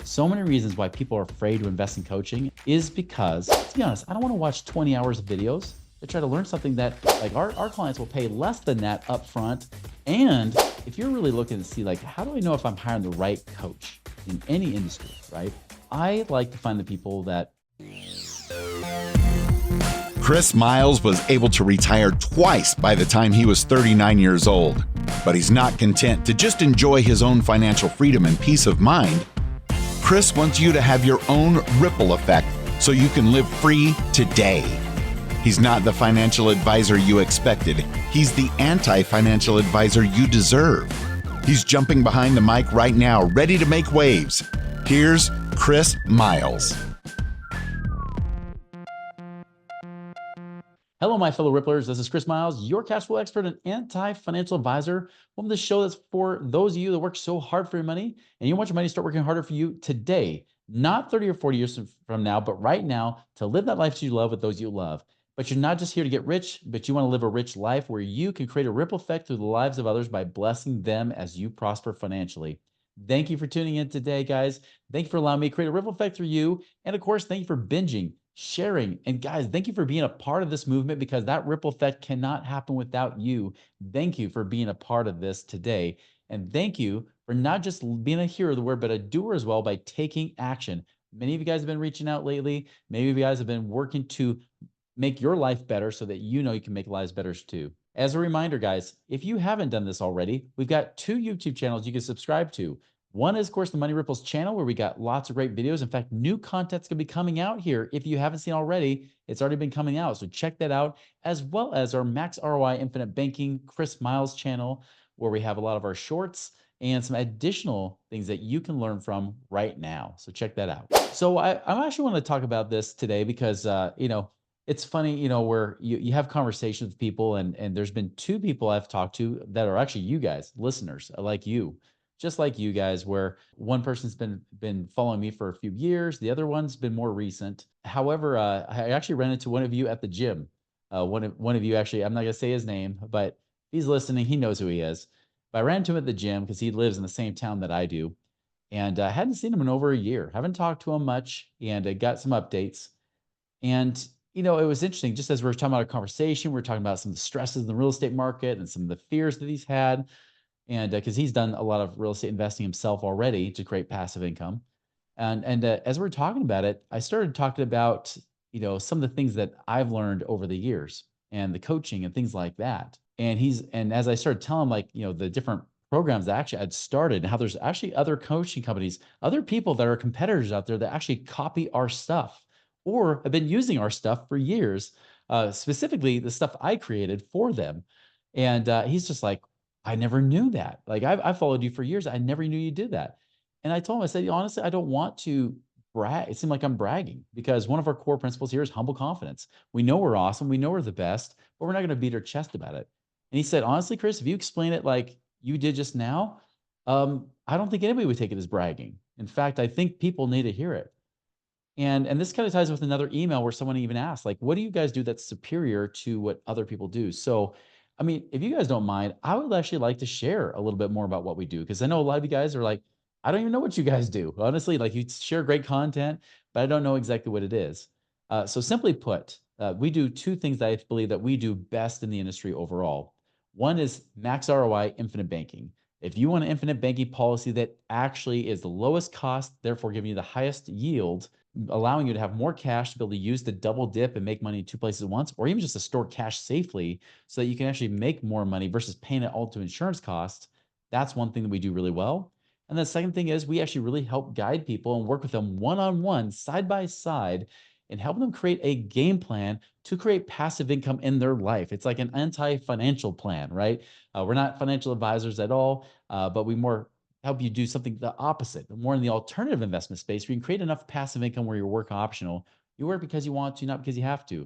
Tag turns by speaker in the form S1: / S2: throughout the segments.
S1: So many reasons why people are afraid to invest in coaching is because, to be honest, I don't want to watch 20 hours of videos to try to learn something that like our clients will pay less than that up front. And if you're really looking to see like, how do I know if I'm hiring the right coach in any industry, right? I like to find the people that
S2: Chris Miles was able to retire twice by the time he was 39 years old. But he's not content to just enjoy his own financial freedom and peace of mind. Chris wants you to have your own ripple effect so you can live free today. He's not the financial advisor you expected. He's the anti-financial advisor you deserve. He's jumping behind the mic right now, ready to make waves. Here's Chris Miles.
S1: Hello, my fellow Ripplers. This is Chris Miles, your cash flow expert and anti-financial advisor. Welcome to the show that's for those of you that work so hard for your money and you want your money to start working harder for you today, not 30 or 40 years from now, but right now to live that life you love with those you love. But you're not just here to get rich, but you want to live a rich life where you can create a ripple effect through the lives of others by blessing them as you prosper financially. Thank you for tuning in today, guys. Thank you for allowing me to create a ripple effect through you. And of course, thank you for binging, sharing. And guys, thank you for being a part of this movement because that ripple effect cannot happen without you. Thank you for being a part of this today. And thank you for not just being a hero of the word, but a doer as well by taking action. Many of you guys have been reaching out lately. Many of you guys have been working to make your life better so that you know you can make lives better too. As a reminder, guys, if you haven't done this already, we've got 2 YouTube channels you can subscribe to. One is, of course, the Money Ripples channel, where we got lots of great videos. In fact, new content's going to be coming out here. If you haven't seen already, it's already been coming out. So check that out, as well as our Max ROI Infinite Banking Chris Miles channel, where we have a lot of our shorts and some additional things that you can learn from right now. So check that out. So I actually want to talk about this today because, it's funny, where you have conversations with people and there's been 2 people I've talked to that are actually you guys, listeners, like you, just like you guys, where one person's been following me for a few years. The other one's been more recent. However, I actually ran into one of you at the gym. One of you actually, I'm not gonna say his name, but if he's listening, he knows who he is. But I ran into him at the gym because he lives in the same town that I do. And I hadn't seen him in over a year. Haven't talked to him much and got some updates. And it was interesting, just as we were talking about our conversation, we were talking about some of the stresses in the real estate market and some of the fears that he's had. And because he's done a lot of real estate investing himself already to create passive income. And as we're talking about it, I started talking about, some of the things that I've learned over the years and the coaching and things like that. And as I started telling him, like, the different programs that actually I'd started and how there's actually other coaching companies, other people that are competitors out there that actually copy our stuff or have been using our stuff for years, specifically the stuff I created for them. And he's just like, I never knew that. Like I followed you for years. I never knew you did that. And I told him, I said, honestly, I don't want to brag. It seemed like I'm bragging because one of our core principles here is humble confidence. We know we're awesome. We know we're the best, but we're not going to beat our chest about it. And he said, honestly, Chris, if you explain it like you did just now, I don't think anybody would take it as bragging. In fact, I think people need to hear it. And this kind of ties with another email where someone even asked, like, what do you guys do that's superior to what other people do? So, I mean, if you guys don't mind, I would actually like to share a little bit more about what we do, because I know a lot of you guys are like, I don't even know what you guys do. Honestly, like, you share great content, but I don't know exactly what it is. So simply put, we do 2 things that I believe that we do best in the industry overall. One is max ROI infinite banking. If you want an infinite banking policy that actually is the lowest cost, therefore giving you the highest yield, allowing you to have more cash to be able to use to double dip and make money in 2 places at once, or even just to store cash safely so that you can actually make more money versus paying it all to insurance costs. That's one thing that we do really well. And the second thing is we actually really help guide people and work with them one-on-one, side by side, and help them create a game plan to create passive income in their life. It's like an anti-financial plan, right? We're not financial advisors at all, but we more help you do something the opposite, more in the alternative investment space where you can create enough passive income where you're work optional. You work because you want to, not because you have to.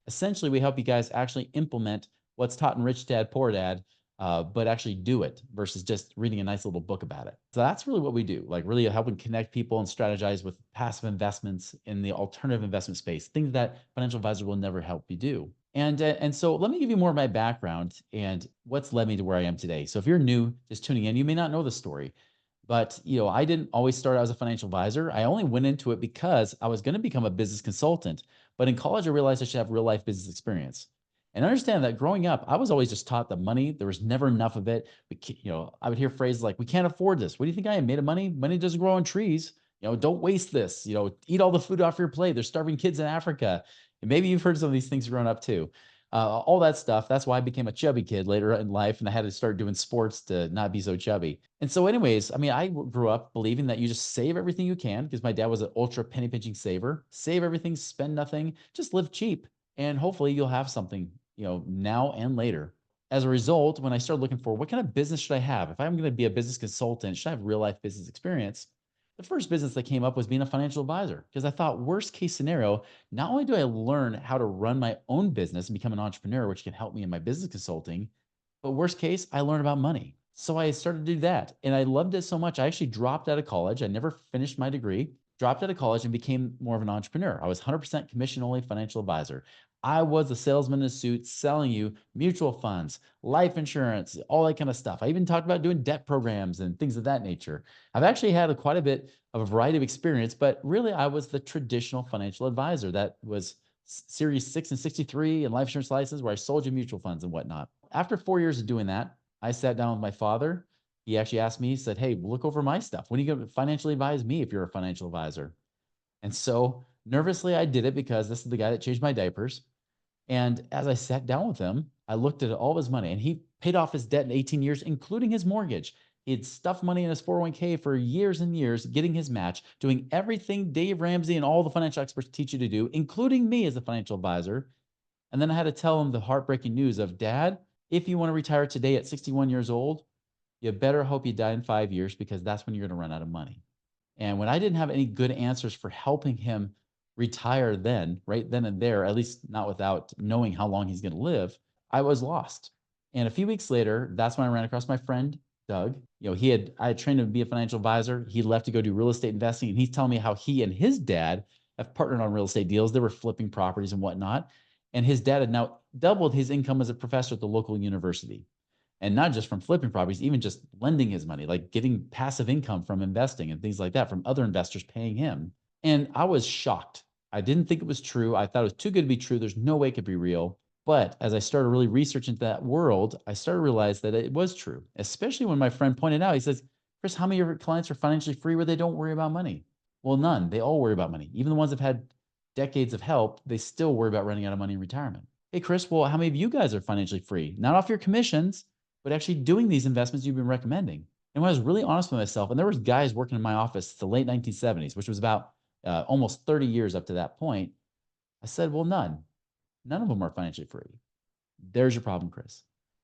S1: Essentially, we help you guys actually implement what's taught in Rich Dad, Poor Dad, but actually do it versus just reading a nice little book about it. So that's really what we do, like really helping connect people and strategize with passive investments in the alternative investment space, things that financial advisor will never help you do. And so let me give you more of my background and what's led me to where I am today. So if you're new, just tuning in, you may not know the story. But, I didn't always start out as a financial advisor. I only went into it because I was going to become a business consultant. But in college, I realized I should have real life business experience. And understand that growing up, I was always just taught that money, there was never enough of it. I would hear phrases like, we can't afford this. What do you think I am made of money? Money doesn't grow on trees. Don't waste this. Eat all the food off your plate. There's starving kids in Africa. And maybe you've heard some of these things growing up too. All that stuff. That's why I became a chubby kid later in life, and I had to start doing sports to not be so chubby. And so, anyways, I mean, I grew up believing that you just save everything you can because my dad was an ultra penny pinching saver. Save everything, spend nothing, just live cheap, and hopefully you'll have something, now and later. As a result, when I started looking for what kind of business should I have, if I'm going to be a business consultant, should I have real life business experience? The first business that came up was being a financial advisor because I thought, worst case scenario, not only do I learn how to run my own business and become an entrepreneur, which can help me in my business consulting, but worst case, I learn about money. So I started to do that. And I loved it so much. I actually dropped out of college. I never finished my degree, dropped out of college and became more of an entrepreneur. I was 100% commission only financial advisor. I was a salesman in a suit selling you mutual funds, life insurance, all that kind of stuff. I even talked about doing debt programs and things of that nature. I've actually had quite a bit of a variety of experience, but really I was the traditional financial advisor that was Series 6 and 63 and life insurance license where I sold you mutual funds and whatnot. After 4 years of doing that, I sat down with my father. He actually asked me, he said, "Hey, look over my stuff. When are you going to financially advise me if you're a financial advisor?" And so nervously, I did it because this is the guy that changed my diapers. And as I sat down with him, I looked at all of his money and he paid off his debt in 18 years, including his mortgage. He had stuffed money in his 401k for years and years, getting his match, doing everything Dave Ramsey and all the financial experts teach you to do, including me as a financial advisor. And then I had to tell him the heartbreaking news of, Dad, if you want to retire today at 61 years old, you better hope you die in 5 years because that's when you're going to run out of money. And when I didn't have any good answers for helping him retire then, right then and there, at least not without knowing how long he's going to live, I was lost. And a few weeks later, that's when I ran across my friend, Doug. I had trained him to be a financial advisor. He left to go do real estate investing. And he's telling me how he and his dad have partnered on real estate deals. They were flipping properties and whatnot. And his dad had now doubled his income as a professor at the local university. And not just from flipping properties, even just lending his money, like getting passive income from investing and things like that from other investors paying him. And I was shocked. I didn't think it was true. I thought it was too good to be true. There's no way it could be real. But as I started really researching that world, I started to realize that it was true, especially when my friend pointed out, he says, Chris, how many of your clients are financially free where they don't worry about money? Well, none. They all worry about money. Even the ones that have had decades of help, they still worry about running out of money in retirement. Hey, Chris, well, how many of you guys are financially free? Not off your commissions, but actually doing these investments you've been recommending. And when I was really honest with myself, and there was guys working in my office the late 1970s, which was about almost 30 years up to that point, I said, well, none. None of them are financially free. There's your problem, Chris.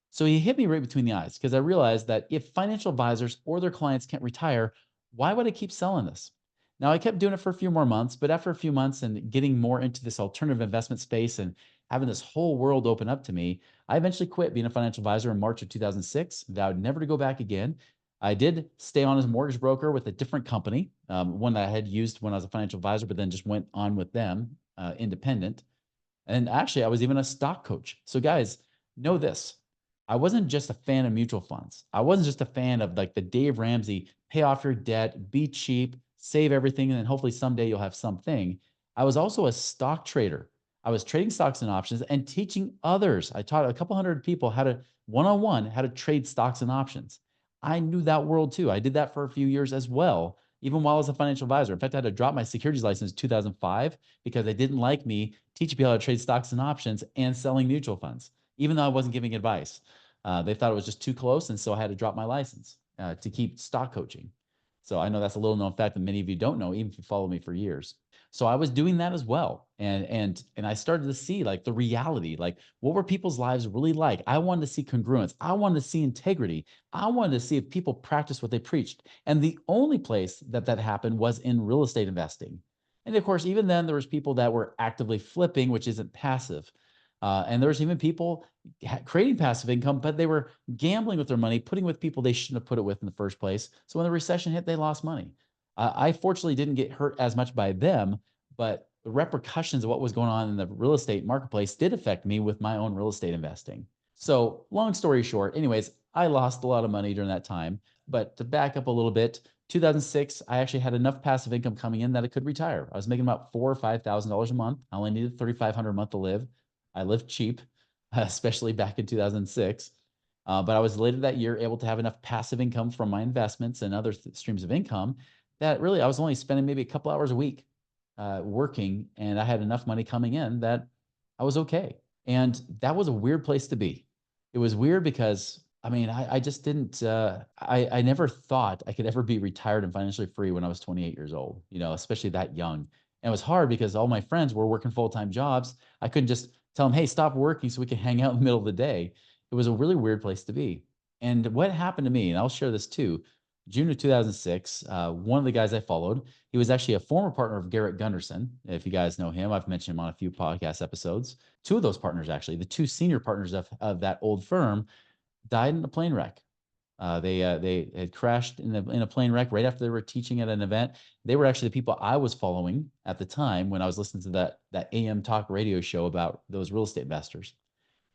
S1: So he hit me right between the eyes because I realized that if financial advisors or their clients can't retire, why would I keep selling this? Now, I kept doing it for a few more months, but after a few months and getting more into this alternative investment space and having this whole world open up to me, I eventually quit being a financial advisor in March of 2006, vowed never to go back again. I did stay on as a mortgage broker with a different company, one that I had used when I was a financial advisor, but then just went on with them, independent. And actually, I was even a stock coach. So, guys, know this. I wasn't just a fan of mutual funds. I wasn't just a fan of like the Dave Ramsey, pay off your debt, be cheap, save everything, and then hopefully someday you'll have something. I was also a stock trader. I was trading stocks and options and teaching others. I taught a couple hundred people how to one on one how to trade stocks and options. I knew that world too. I did that for a few years as well, even while I was a financial advisor. In fact, I had to drop my securities license in 2005 because they didn't like me teaching people how to trade stocks and options and selling mutual funds, even though I wasn't giving advice. They thought it was just too close. And so I had to drop my license to keep stock coaching. So I know that's a little known fact that many of you don't know, even if you follow me for years. So I was doing that as well. And I started to see like the reality, like what were people's lives really like? I wanted to see congruence. I wanted to see integrity. I wanted to see if people practiced what they preached. And the only place that that happened was in real estate investing. And of course, even then there was people that were actively flipping, which isn't passive. And there was even people creating passive income, but they were gambling with their money, putting with people they shouldn't have put it with in the first place. So when the recession hit, they lost money. I fortunately didn't get hurt as much by them, but the repercussions of what was going on in the real estate marketplace did affect me with my own real estate investing. So long story short, anyways, I lost a lot of money during that time. But to back up a little bit, 2006, I actually had enough passive income coming in that I could retire. I was making about $4,000 or $5,000 a month. I only needed $3,500 a month to live. I lived cheap, especially back in 2006. But I was later that year able to have enough passive income from my investments and other streams of income that really I was only spending maybe a couple hours a week working, and I had enough money coming in that I was okay. And that was a weird place to be. It was weird because I mean, I just didn't, I never thought I could ever be retired and financially free when I was 28 years old, especially that young. And it was hard because all my friends were working full-time jobs. I couldn't just tell them, hey, stop working so we can hang out in the middle of the day. It was a really weird place to be. And what happened to me, and I'll share this too, June of 2006, one of the guys I followed, he was actually a former partner of Garret Gunderson. If you guys know him, I've mentioned him on a few podcast episodes. Two of those partners, actually, the two senior partners of that old firm, died in a plane wreck. They had crashed in a plane wreck right after they were teaching at an event. They were actually the people I was following at the time when I was listening to that AM talk radio show about those real estate investors.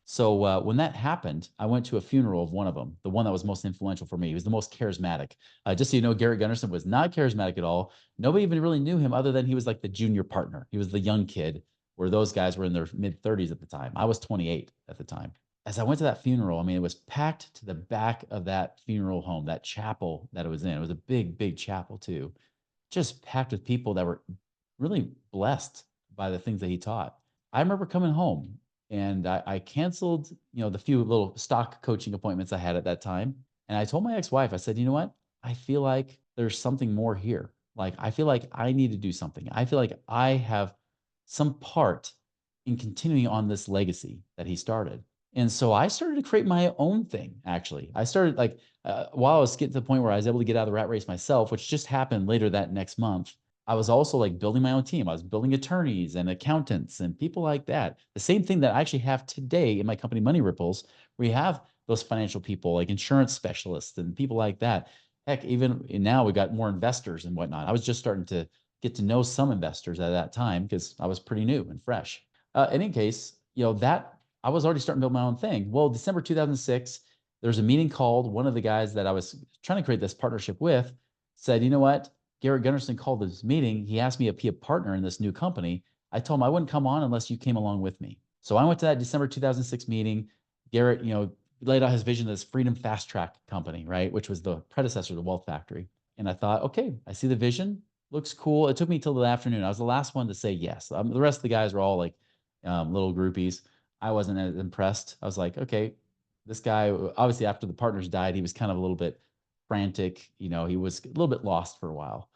S1: So when that happened, I went to a funeral of one of them, the one that was most influential for me. He was the most charismatic. Just so you know, Garret Gunderson was not charismatic at all. Nobody even really knew him other than he was like the junior partner. He was the young kid, where those guys were in their mid 30s at the time. I was 28 at the time. As I went to that funeral, I mean, it was packed to the back of that funeral home, that chapel that it was in. It was a big, big chapel too, just packed with people that were really blessed by the things that he taught. I remember coming home and I canceled, the few little stock coaching appointments I had at that time. And I told my ex-wife, I said, you know what? I feel like there's something more here. Like, I feel like I need to do something. I feel like I have some part in continuing on this legacy that he started. And so I started to create my own thing, actually. I started while I was getting to the point where I was able to get out of the rat race myself, which just happened later that next month. I was also like building my own team. I was building attorneys and accountants and people like that. The same thing that I actually have today in my company, Money Ripples, where you have those financial people like insurance specialists and people like that. Heck, even now we got more investors and whatnot. I was just starting to get to know some investors at that time because I was pretty new and fresh. In any case, that I was already starting to build my own thing. Well, December 2006, there's a meeting called. One of the guys that I was trying to create this partnership with said, you know what? Garret Gunderson called this meeting. He asked me to be a partner in this new company. I told him I wouldn't come on unless you came along with me. So I went to that December 2006 meeting. Garret, laid out his vision of this Freedom Fast Track company, right? Which was the predecessor to the Wealth Factory. And I thought, okay, I see the vision. Looks cool. It took me till the afternoon. I was the last one to say yes. The rest of the guys were all like little groupies. I wasn't as impressed. I was like, okay, this guy, obviously after the partners died, he was kind of a little bit frantic. He was a little bit lost for a while.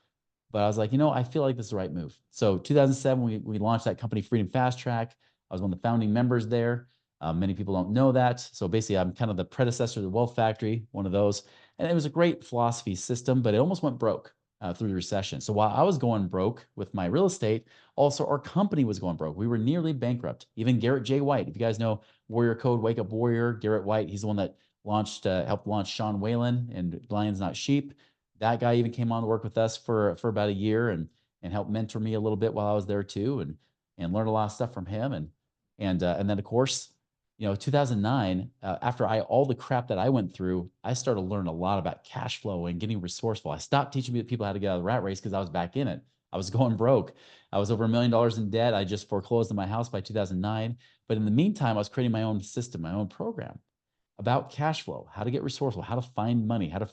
S1: But I was like, I feel like this is the right move. So 2007, we launched that company, Freedom Fast Track. I was one of the founding members there. Many people don't know that. So basically, I'm kind of the predecessor to the Wealth Factory, one of those. And it was a great philosophy system, but it almost went broke through the recession. So while I was going broke with my real estate, also our company was going broke. We were nearly bankrupt. Even Garret J. White, if you guys know Warrior Code, Wake Up Warrior, Garret White, he's the one that helped launch Sean Whalen and Lions Not Sheep. That guy even came on to work with us for about a year and helped mentor me a little bit while I was there too, and learned a lot of stuff from him. And then of course, 2009, after all the crap that I went through, I started to learn a lot about cash flow and getting resourceful. I stopped teaching people how to get out of the rat race because I was back in it. I was going broke. I was over $1 million in debt. I just foreclosed on my house by 2009. But in the meantime, I was creating my own system, my own program about cash flow, how to get resourceful, how to find money, how to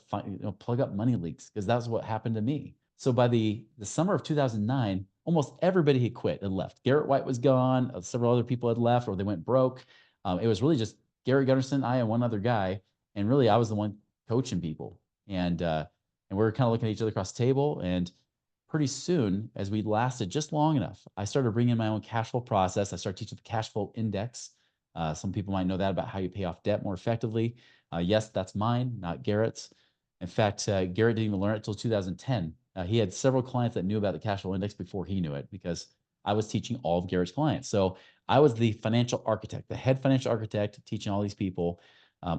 S1: plug up money leaks, because that's what happened to me. So by the summer of 2009, almost everybody had quit and left. Garret White was gone. Several other people had left or they went broke. It was really just Garret Gunderson, I, and one other guy. And really, I was the one coaching people. And we were kind of looking at each other across the table. And pretty soon, as we lasted just long enough, I started bringing in my own cash flow process. I started teaching the cash flow index. Some people might know that about how you pay off debt more effectively. Yes, that's mine, not Garrett's. In fact, Garret didn't even learn it until 2010. He had several clients that knew about the cash flow index before he knew it because I was teaching all of Garrett's clients. So I was the financial architect, the head financial architect, teaching all these people.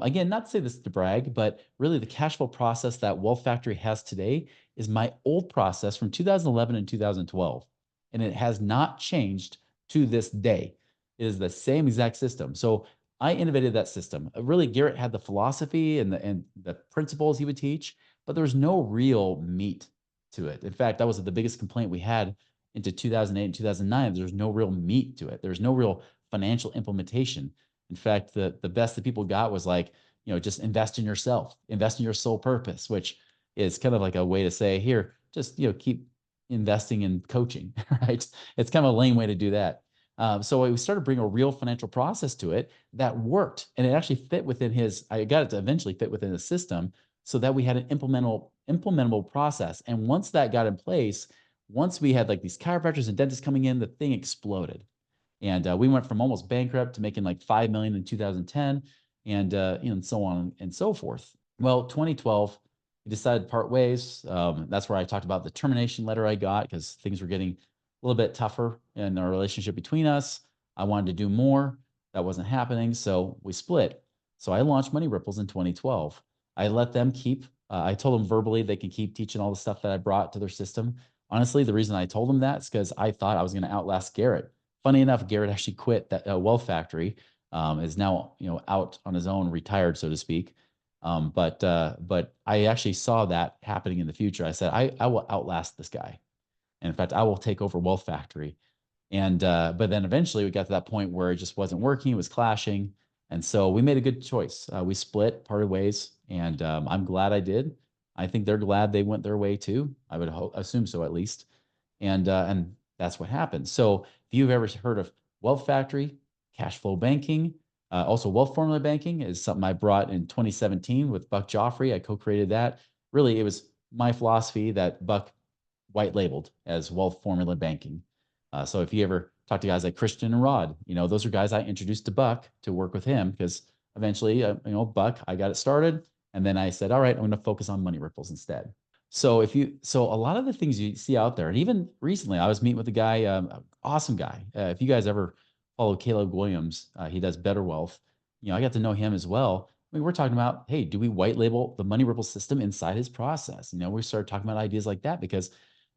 S1: Again, not to say this to brag, but really the cash flow process that Wealth Factory has today is my old process from 2011 and 2012. And it has not changed to this day. It is the same exact system. So I innovated that system. Really, Garret had the philosophy and the principles he would teach, but there was no real meat to it. In fact, that was the biggest complaint we had into 2008 and 2009. There's no real meat to it. There's no real financial implementation. In fact, the best that people got was like, just invest in yourself, invest in your sole purpose, which is kind of like a way to say, here, just, keep investing in coaching, right? It's kind of a lame way to do that. So we started bringing a real financial process to it that worked, and it actually fit within I got it to eventually fit within the system so that we had an implementable process. And once that got in place, once we had like these chiropractors and dentists coming in, the thing exploded. And we went from almost bankrupt to making like 5 million in 2010, and and so on and so forth. Well, 2012, we decided to part ways. That's where I talked about the termination letter I got because things were getting a little bit tougher in our relationship between us. I wanted to do more. That wasn't happening, so we split. So I launched Money Ripples in 2012. I let them keep. I told them verbally they can keep teaching all the stuff that I brought to their system. Honestly, the reason I told them that is because I thought I was going to outlast Garret. Funny enough, Garret actually quit that Wealth Factory, is now out on his own, retired, so to speak. But I actually saw that happening in the future. I said I will outlast this guy, and in fact, I will take over Wealth Factory. And but then eventually we got to that point where it just wasn't working; it was clashing, and so we made a good choice. We split, parted ways, and I'm glad I did. I think they're glad they went their way too. I would assume so, at least. And that's what happened. So if you've ever heard of Wealth Factory, cash flow banking, also wealth formula banking is something I brought in 2017 with Buck Joffrey. I co-created that. Really, it was my philosophy that Buck white labeled as wealth formula banking. So if you ever talk to guys like Christian and Rod, those are guys I introduced to Buck to work with him because eventually, Buck, I got it started. And then I said, all right, I'm going to focus on Money Ripples instead. So so a lot of the things you see out there, and even recently, I was meeting with a guy, awesome guy. If you guys ever follow Caleb Williams, he does Better Wealth. I got to know him as well. I mean, we're talking about, hey, do we white label the Money Ripple system inside his process? We started talking about ideas like that because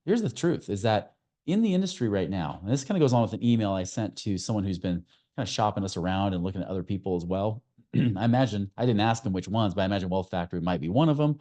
S1: here's the truth: is that in the industry right now, and this kind of goes on with an email I sent to someone who's been kind of shopping us around and looking at other people as well. I didn't ask him which ones, but I imagine Wealth Factory might be one of them.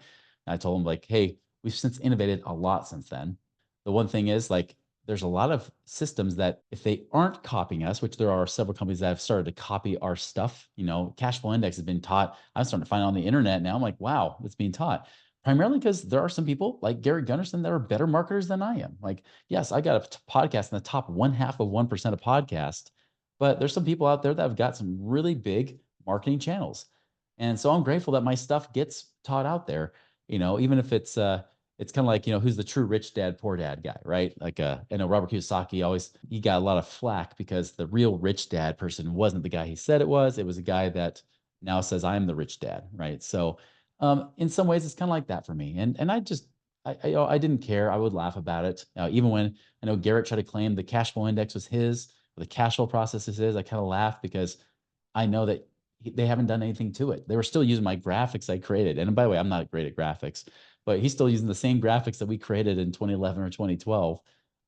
S1: I told him like, hey, we've since innovated a lot since then. The one thing is like, there's a lot of systems that if they aren't copying us, which there are several companies that have started to copy our stuff, cash flow index has been taught. I'm starting to find it on the internet now. I'm like, wow, it's being taught primarily because there are some people like Garret Gunderson that are better marketers than I am. Like, yes, I got a podcast in the top 0.5% of podcast, but there's some people out there that have got some really big marketing channels. And so I'm grateful that my stuff gets taught out there, even if it's kind of like, who's the true rich dad, poor dad guy, right? Like, I know Robert Kiyosaki he got a lot of flack because the real rich dad person wasn't the guy he said it was. It was a guy that now says, I'm the rich dad, right? So in some ways, it's kind of like that for me. And I didn't care. I would laugh about it. Even when I know Garret tried to claim the cash flow index was his, or the cash flow process is his, I kind of laugh because I know that they haven't done anything to it. They were still using my graphics I created. And by the way, I'm not great at graphics, but he's still using the same graphics that we created in 2011 or 2012.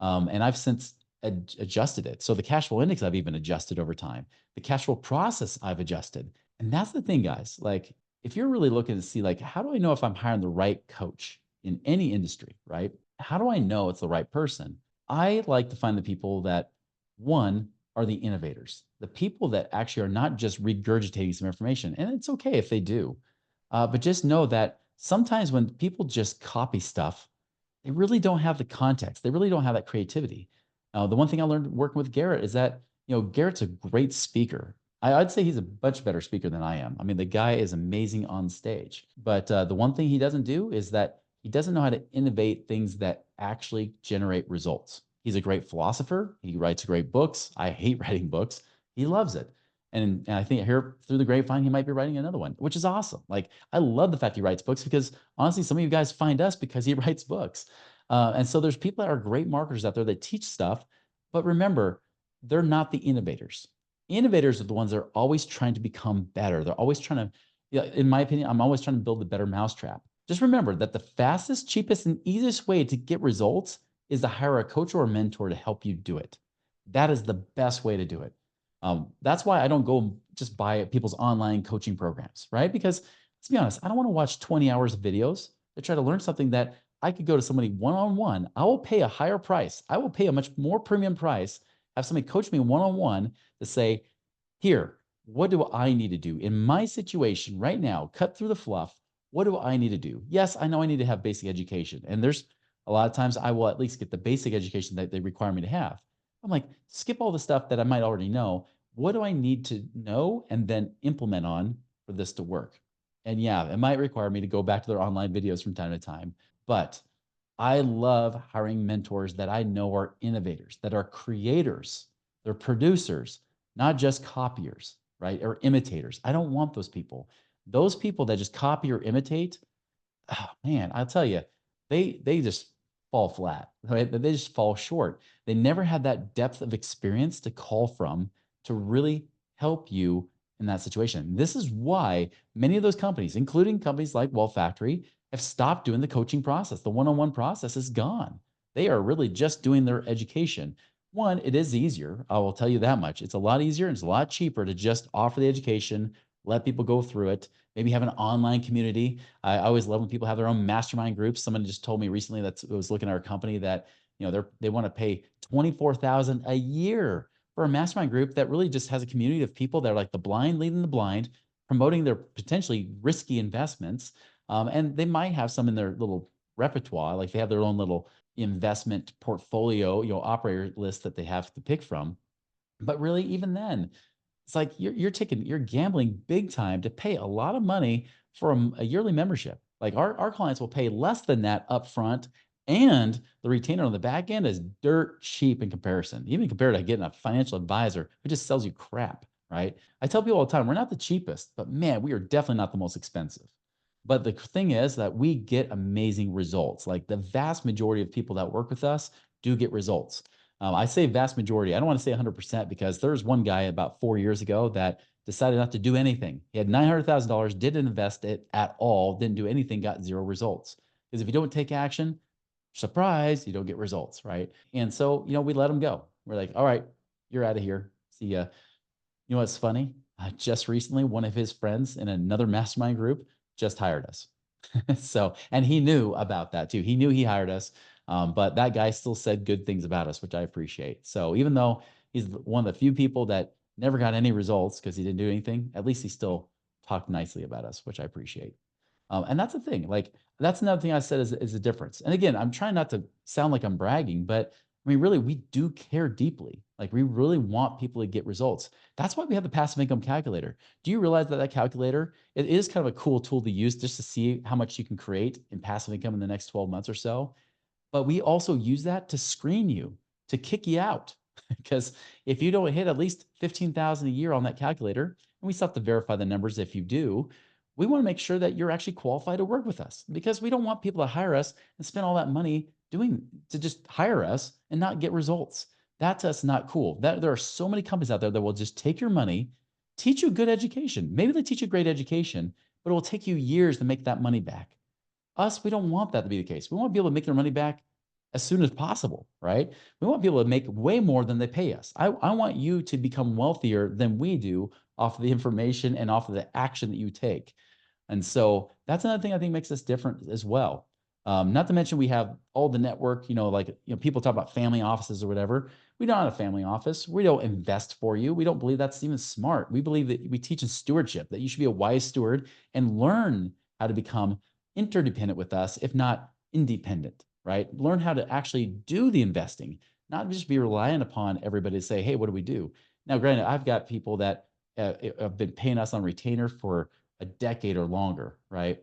S1: And I've since adjusted it. So the cash flow index I've even adjusted over time. The cash flow process I've adjusted. And that's the thing, guys. Like, if you're really looking to see, like, how do I know if I'm hiring the right coach in any industry, right? How do I know it's the right person? I like to find the people that, one, are the innovators, the people that actually are not just regurgitating some information. And it's okay if they do, but just know that sometimes when people just copy stuff, they really don't have the context. They really don't have that creativity. The one thing I learned working with Garret is that, Garrett's a great speaker. I'd say he's a much better speaker than I am. I mean, the guy is amazing on stage. But the one thing he doesn't do is that he doesn't know how to innovate things that actually generate results. He's a great philosopher. He writes great books. I hate writing books. He loves it. And I think here through the grapevine, he might be writing another one, which is awesome. Like, I love the fact he writes books because honestly, some of you guys find us because he writes books. And so there's people that are great marketers out there that teach stuff. But remember, they're not the innovators. Innovators are the ones that are always trying to become better. They're always trying to, in my opinion, I'm always trying to build a better mousetrap. Just remember that the fastest, cheapest, and easiest way to get results is to hire a coach or a mentor to help you do it. That is the best way to do it. That's why I don't go just buy people's online coaching programs, right? Because let's be honest, I don't want to watch 20 hours of videos. to try to learn something that I could go to somebody one-on-one. I will pay a higher price. I will pay a much more premium price, have somebody coach me one-on-one to say, here, what do I need to do in my situation right now? Cut through the fluff. What do I need to do? Yes, I know I need to have basic education. And there's a lot of times I will at least get the basic education that they require me to have. I'm like, skip all the stuff that I might already know. What do I need to know and then implement on for this to work? And yeah, it might require me to go back to their online videos from time to time, but I love hiring mentors that I know are innovators, that are creators, they're producers, not just copiers, right? Or imitators. I don't want those people. Those people that just copy or imitate, oh man, I'll tell you, they just fall flat, right? They just fall short. They never had that depth of experience to call from to really help you in that situation. This is why many of those companies, including companies like Well Factory, have stopped doing the coaching process. The one-on-one process is gone. They are really just doing their education. One, it is easier. I will tell you that much. It's a lot easier and it's a lot cheaper to just offer the education, let people go through it, maybe have an online community. I always love when people have their own mastermind groups. Someone just told me recently that was looking at our company that, they want to pay 24,000 a year for a mastermind group that really just has a community of people that are like the blind leading the blind, promoting their potentially risky investments. And they might have some in their little repertoire, like they have their own little investment portfolio, operator list that they have to pick from. But really, even then, it's like you're gambling big time to pay a lot of money for a yearly membership. Like our clients will pay less than that upfront, and the retainer on the back end is dirt cheap in comparison, even compared to getting a financial advisor who just sells you crap, right? I tell people all the time, we're not the cheapest, but man, we are definitely not the most expensive. But the thing is that we get amazing results. Like the vast majority of people that work with us do get results. I say vast majority. I don't want to say 100% because there's one guy about 4 years ago that decided not to do anything. He had $900,000, didn't invest it at all, didn't do anything, got zero results. Because if you don't take action, surprise, you don't get results, right? And so, we let him go. We're like, all right, you're out of here. See ya. You know what's funny? Just recently, one of his friends in another mastermind group just hired us. So, and he knew about that too. He knew he hired us, but that guy still said good things about us, which I appreciate. So even though he's one of the few people that never got any results because he didn't do anything, at least he still talked nicely about us, which I appreciate. And that's the thing. Like that's another thing I said is a difference. And again, I'm trying not to sound like I'm bragging, but I mean, really, we do care deeply. Like we really want people to get results. That's why we have the passive income calculator. Do you realize that calculator, it is kind of a cool tool to use just to see how much you can create in passive income in the next 12 months or so? But we also use that to screen you, to kick you out. Because if you don't hit at least 15,000 a year on that calculator, and we still have to verify the numbers if you do, we want to make sure that you're actually qualified to work with us because we don't want people to hire us and spend all that money to just hire us and not get results. That's us not cool. There are so many companies out there that will just take your money, teach you good education. Maybe they teach you great education, but it will take you years to make that money back. Us, we don't want that to be the case. We want people to make their money back as soon as possible, right? We want people to make way more than they pay us. I want you to become wealthier than we do off of the information and off of the action that you take. And so that's another thing I think makes us different as well. Not to mention we have all the network, people talk about family offices or whatever. We don't have a family office. We don't invest for you. We don't believe that's even smart. We believe that we teach in stewardship, that you should be a wise steward and learn how to become interdependent with us, if not independent, right? Learn how to actually do the investing, not just be reliant upon everybody to say, hey, what do we do? Now, granted, I've got people that have been paying us on retainer for a decade or longer, right?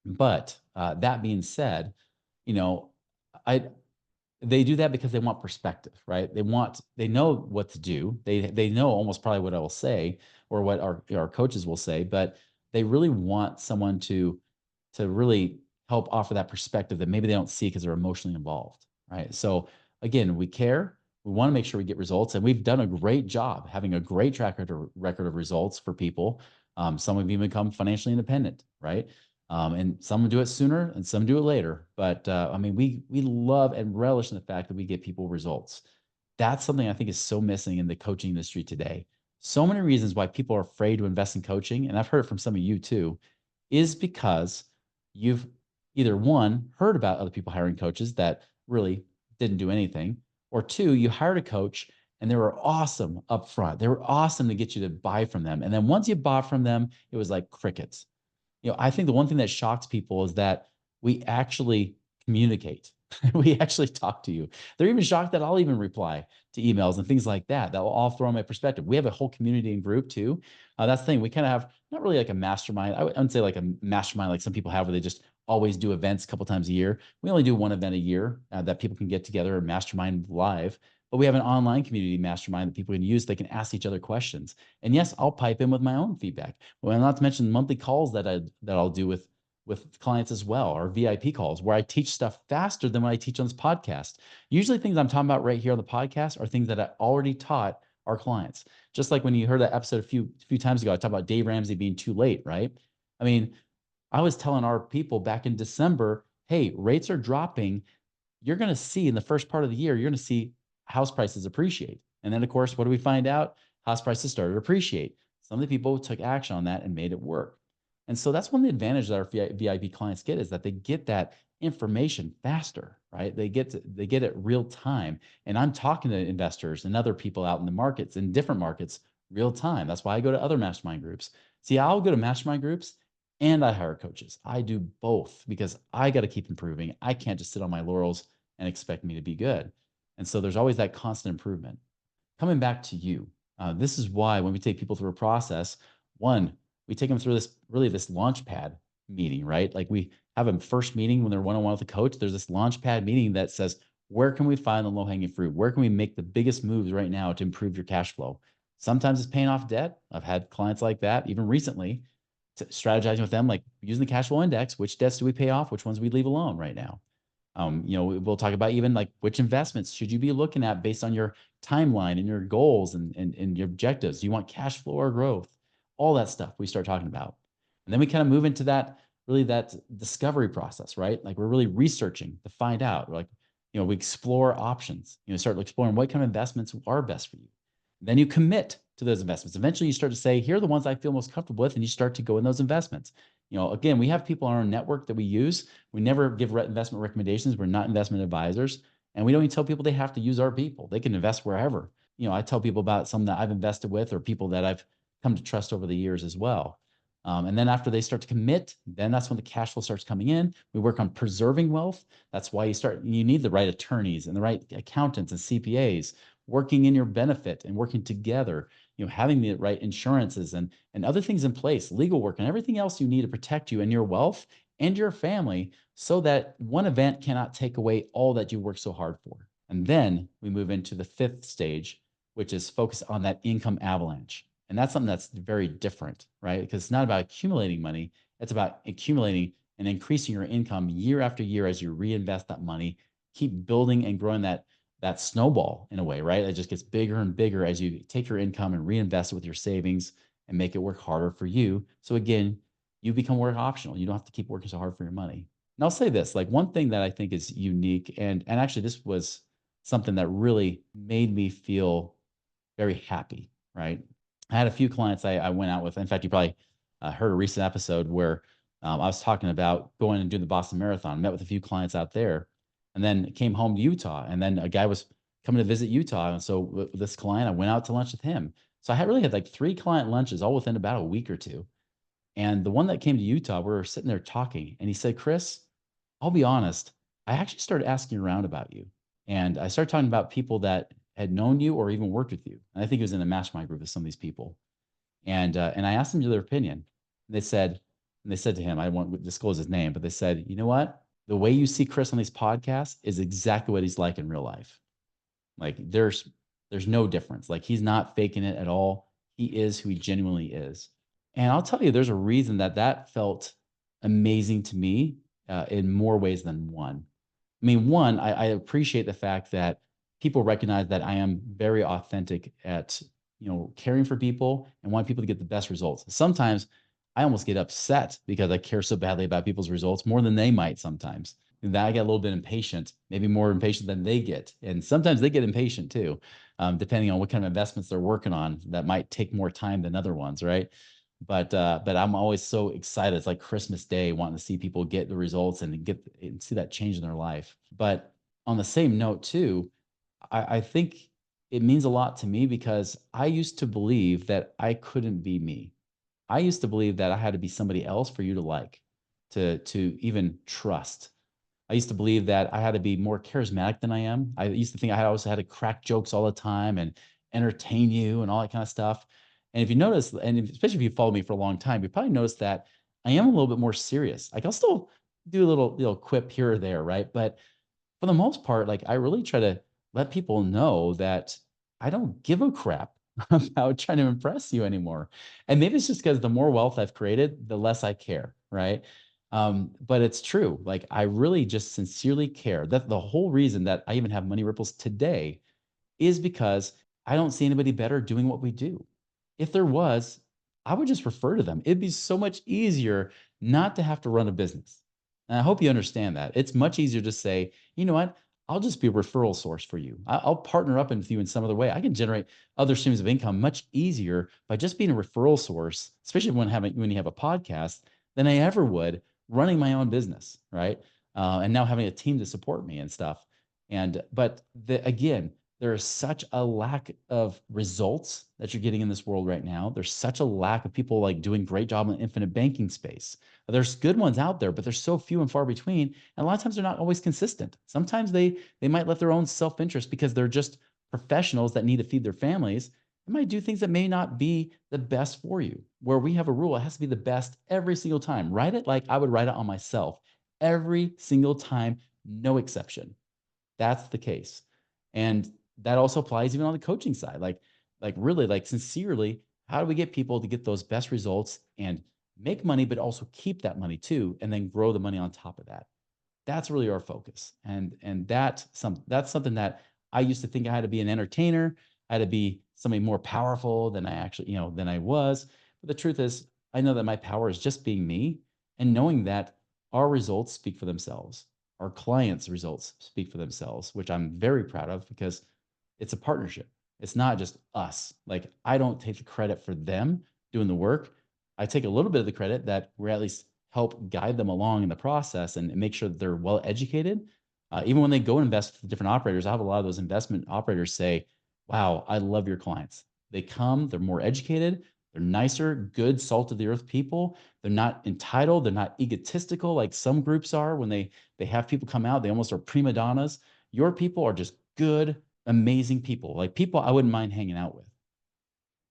S1: But that being said, you know, I they do that because they want perspective, right? They know what to do. They know almost probably what I will say or what our coaches will say, but they really want someone to really help offer that perspective that maybe they don't see because they're emotionally involved, right? So again, we care. We want to make sure we get results, and we've done a great job having a great record of results for people. Some have even become financially independent, right? And some do it sooner and some do it later. But I mean, we love and relish in the fact that we get people results. That's something I think is so missing in the coaching industry today. So many reasons why people are afraid to invest in coaching, and I've heard it from some of you too, is because you've either one, heard about other people hiring coaches that really didn't do anything, or two, you hired a coach and they were awesome up front. They were awesome to get you to buy from them. And then once you bought from them, it was like crickets. I think the one thing that shocks people is that we actually communicate. We actually talk to you. They're even shocked that I'll even reply to emails and things like that. That will all throw in my perspective. We have a whole community and group too. That's the thing. We kind of have not really like a mastermind. I wouldn't say like a mastermind like some people have where they just always do events a couple times a year. We only do one event a year that people can get together and mastermind live. But we have an online community mastermind that people can use. They can ask each other questions. And yes, I'll pipe in with my own feedback. Well, not to mention monthly calls that I'll do with clients as well, or VIP calls where I teach stuff faster than what I teach on this podcast. Usually things I'm talking about right here on the podcast are things that I already taught our clients. Just like when you heard that episode a few times ago, I talked about Dave Ramsey being too late, right? I mean, I was telling our people back in December, hey, rates are dropping. You're going to see in the first part of the year, you're going to see house prices appreciate. And then, of course, what do we find out? House prices started to appreciate. Some of the people took action on that and made it work. And so that's one of the advantages that our VIP clients get is that they get that information faster, right? They get it real time. And I'm talking to investors and other people out in the markets, in different markets, real time. That's why I go to other mastermind groups. See, I'll go to mastermind groups and I hire coaches. I do both because I got to keep improving. I can't just sit on my laurels and expect me to be good. And so there's always that constant improvement. Coming back to you, this is why when we take people through a process, one, we take them through this launch pad meeting, right? Like we have a first meeting when they're one-on-one with a coach. There's this launch pad meeting that says, where can we find the low-hanging fruit? Where can we make the biggest moves right now to improve your cash flow? Sometimes it's paying off debt. I've had clients like that, even recently, strategizing with them, like using the cash flow index, which debts do we pay off? Which ones we leave alone right now? We'll talk about even like which investments should you be looking at based on your timeline and your goals and your objectives. Do you want cash flow or growth? All that stuff we start talking about. And then we kind of move into that discovery process, right? Like we're really researching to find out. Like, we explore options, start exploring what kind of investments are best for you. Then you commit to those investments. Eventually you start to say, here are the ones I feel most comfortable with, and you start to go in those investments. Again, we have people on our network that we use. We never give investment recommendations. We're not investment advisors. And we don't even tell people they have to use our people. They can invest wherever. I tell people about some that I've invested with or people that I've come to trust over the years as well. And then after they start to commit, then that's when the cash flow starts coming in. We work on preserving wealth. That's why you need the right attorneys and the right accountants and CPAs working in your benefit and working together, having the right insurances and other things in place, legal work and everything else you need to protect you and your wealth and your family so that one event cannot take away all that you worked so hard for. And then we move into the fifth stage, which is focus on that income avalanche. And that's something that's very different, right? Because it's not about accumulating money. It's about accumulating and increasing your income year after year as you reinvest that money, keep building and growing that snowball in a way, right? It just gets bigger and bigger as you take your income and reinvest it with your savings and make it work harder for you. So again, you become work optional. You don't have to keep working so hard for your money. And I'll say this, like one thing that I think is unique, and actually this was something that really made me feel very happy, right? I had a few clients I went out with. In fact, you probably heard a recent episode where I was talking about going and doing the Boston Marathon, met with a few clients out there, and then came home to Utah. And then a guy was coming to visit Utah. And so with this client, I went out to lunch with him. So I really had like 3 client lunches all within about a week or two. And the one that came to Utah, we were sitting there talking, and he said, Chris, I'll be honest, I actually started asking around about you. And I started talking about people that had known you or even worked with you. And I think it was in a mastermind group with some of these people. And I asked them their opinion. And they said to him, I won't disclose his name, but they said, you know what? The way you see Chris on these podcasts is exactly what he's like in real life. Like there's no difference. Like he's not faking it at all. He is who he genuinely is. And I'll tell you, there's a reason that felt amazing to me in more ways than one. I mean, one, I appreciate the fact that people recognize that I am very authentic at, caring for people and want people to get the best results. Sometimes I almost get upset because I care so badly about people's results more than they might sometimes. And that I get a little bit impatient, maybe more impatient than they get. And sometimes they get impatient too, depending on what kind of investments they're working on that might take more time than other ones, right? But I'm always so excited. It's like Christmas Day, wanting to see people get the results and see that change in their life. But on the same note too, I think it means a lot to me because I used to believe that I couldn't be me. I used to believe that I had to be somebody else for you to like, to even trust. I used to believe that I had to be more charismatic than I am. I used to think I always had to crack jokes all the time and entertain you and all that kind of stuff. And if you notice, and especially if you follow me for a long time, you probably noticed that I am a little bit more serious. Like I'll still do a little quip here or there, right? But for the most part, like I really try to let people know that I don't give a crap about trying to impress you anymore. And maybe it's just because the more wealth I've created, the less I care, right? But it's true. Like I really just sincerely care. That the whole reason that I even have money ripples today is because I don't see anybody better doing what we do. If there was, I would just refer to them. It'd be so much easier not to have to run a business. And I hope you understand that. It's much easier to say, you know what? I'll just be a referral source for you. I'll partner up with you in some other way. I can generate other streams of income much easier by just being a referral source, especially when you have a podcast, than I ever would running my own business, right? And now having a team to support me and stuff. Again, there is such a lack of results that you're getting in this world right now. There's such a lack of people like doing great job in the infinite banking space. There's good ones out there, but they're so few and far between. And a lot of times they're not always consistent. Sometimes they might let their own self-interest because they're just professionals that need to feed their families. They might do things that may not be the best for you. Where we have a rule, it has to be the best every single time. Write it like I would write it on myself every single time, no exception. That's the case. And that also applies even on the coaching side. Like really, like sincerely, how do we get people to get those best results and make money, but also keep that money too, and then grow the money on top of that? That's really our focus. And that's something that I used to think I had to be an entertainer. I had to be somebody more powerful than I actually, than I was. But the truth is, I know that my power is just being me and knowing that our results speak for themselves. Our clients' results speak for themselves, which I'm very proud of because it's a partnership. It's not just us. Like I don't take the credit for them doing the work. I take a little bit of the credit that we're at least help guide them along in the process and make sure that they're well educated. Even when they go invest with different operators, I have a lot of those investment operators say, wow, I love your clients. They come, they're more educated, they're nicer, good, salt of the earth people. They're not entitled, they're not egotistical like some groups are when they have people come out, they almost are prima donnas. Your people are just good, amazing people, like people I wouldn't mind hanging out with.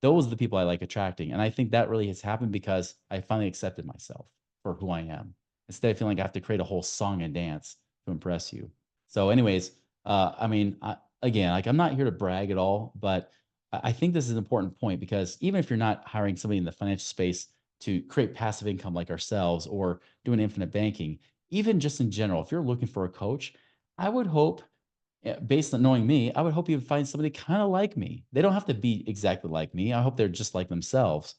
S1: Those are the people I like attracting. And I think that really has happened because I finally accepted myself for who I am instead of feeling like I have to create a whole song and dance to impress you. So, anyways, again, like I'm not here to brag at all, but I think this is an important point because even if you're not hiring somebody in the financial space to create passive income like ourselves or doing infinite banking, even just in general, if you're looking for a coach, I would hope based on knowing me, I would hope you would find somebody kind of like me. They don't have to be exactly like me. I hope they're just like themselves.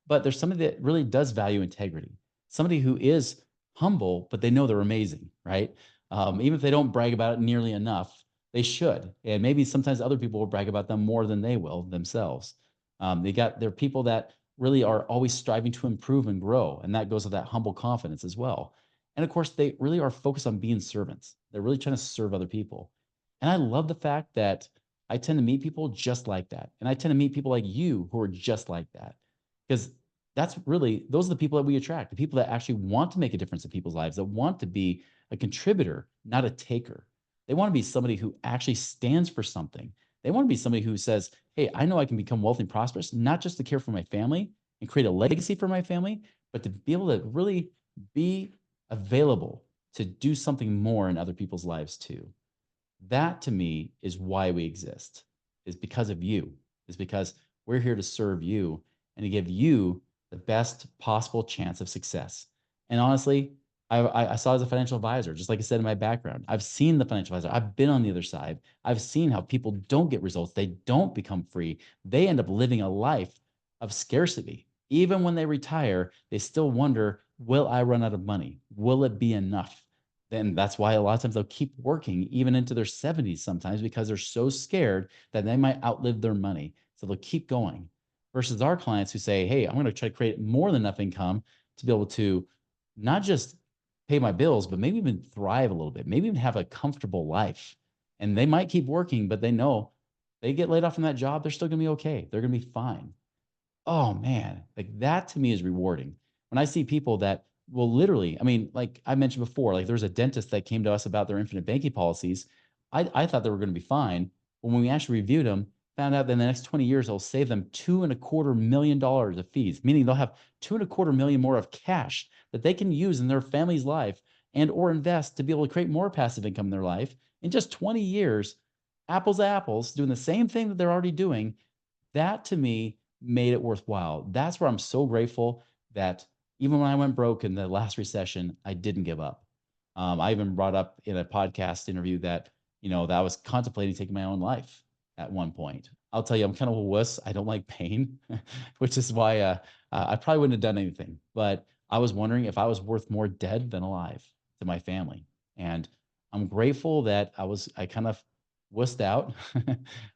S1: But there's somebody that really does value integrity, somebody who is humble, but they know they're amazing, right? Even if they don't brag about it nearly enough, they should. And maybe sometimes other people will brag about them more than they will themselves. They're people that really are always striving to improve and grow. And that goes with that humble confidence as well. And of course, they really are focused on being servants. They're really trying to serve other people. And I love the fact that I tend to meet people just like that. And I tend to meet people like you who are just like that. Because those are the people that we attract, the people that actually want to make a difference in people's lives, that want to be a contributor, not a taker. They want to be somebody who actually stands for something. They want to be somebody who says, hey, I know I can become wealthy and prosperous, not just to care for my family and create a legacy for my family, but to be able to really be available to do something more in other people's lives too. That to me is why we exist, is because of you, is because we're here to serve you and to give you the best possible chance of success. And honestly, I saw as a financial advisor, just like I said in my background, I've seen the financial advisor. I've been on the other side. I've seen how people don't get results. They don't become free. They end up living a life of scarcity. Even when they retire, they still wonder, will I run out of money? Will it be enough? Then that's why a lot of times they'll keep working even into their 70s sometimes because they're so scared that they might outlive their money. So they'll keep going. versus our clients who say, hey, I'm going to try to create more than enough income to be able to not just pay my bills, but maybe even thrive a little bit, maybe even have a comfortable life. And they might keep working, but they know they get laid off from that job, they're still going to be okay. They're going to be fine. Oh man, like that to me is rewarding. When I see people that will literally, I mean, like I mentioned before, like there was a dentist that came to us about their infinite banking policies. I thought they were going to be fine. But when we actually reviewed them, found out that in the next 20 years, it'll save them $2.25 million of fees, meaning they'll have 2.25 million more of cash that they can use in their family's life and or invest to be able to create more passive income in their life in just 20 years, apples to apples, doing the same thing that they're already doing. That to me made it worthwhile. That's where I'm so grateful that even when I went broke in the last recession, I didn't give up. I even brought up in a podcast interview that, that I was contemplating taking my own life at one point. I'll tell you, I'm kind of a wuss. I don't like pain, which is why I probably wouldn't have done anything. But I was wondering if I was worth more dead than alive to my family. And I'm grateful that I kind of wussed out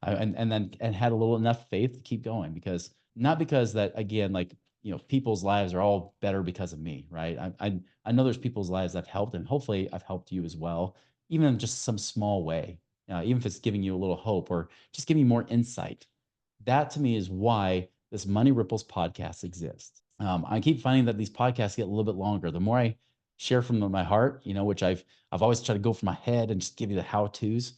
S1: and had a little enough faith to keep going, because not because that, again, like, people's lives are all better because of me, right? I know there's people's lives I've helped, and hopefully I've helped you as well, even in just some small way. Even if it's giving you a little hope or just giving you more insight. That to me is why this Money Ripples podcast exists. I keep finding that these podcasts get a little bit longer. The more I share from my heart, which I've always tried to go from my head and just give you the how tos.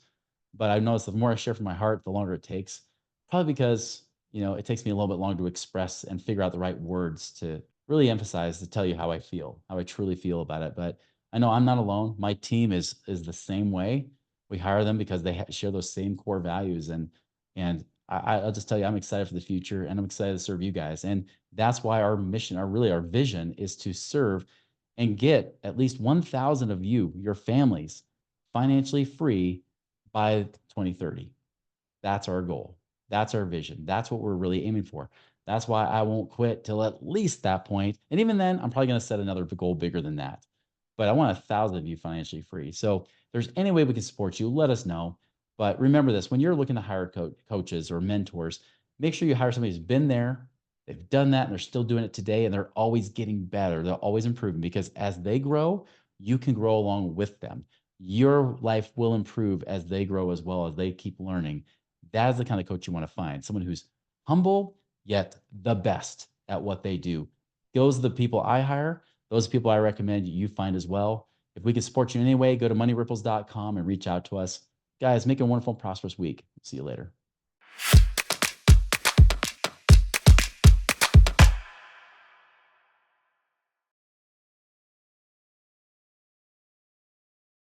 S1: But I've noticed the more I share from my heart, the longer it takes. Probably because, it takes me a little bit longer to express and figure out the right words to really emphasize, to tell you how I feel, how I truly feel about it. But I know I'm not alone. My team is the same way. We hire them because they share those same core values, and I'll just tell you, I'm excited for the future, and I'm excited to serve you guys. And that's why our mission, our vision, is to serve and get at least 1,000 of you, your families, financially free by 2030. That's our goal. That's our vision. That's what we're really aiming for. That's why I won't quit till at least that point. And even then, I'm probably going to set another goal bigger than that. But I want 1,000 of you financially free. So if there's any way we can support you, let us know. But remember this: when you're looking to hire coaches or mentors, make sure you hire somebody who's been there, they've done that, and they're still doing it today, and they're always getting better. They're always improving, because as they grow, you can grow along with them. Your life will improve as they grow, as well as they keep learning. That is the kind of coach you want to find. Someone who's humble, yet the best at what they do. Those are the people I hire. Those are people I recommend you find as well. If we can support you in any way, go to moneyripples.com and reach out to us. Guys, make a wonderful, prosperous week. See you later.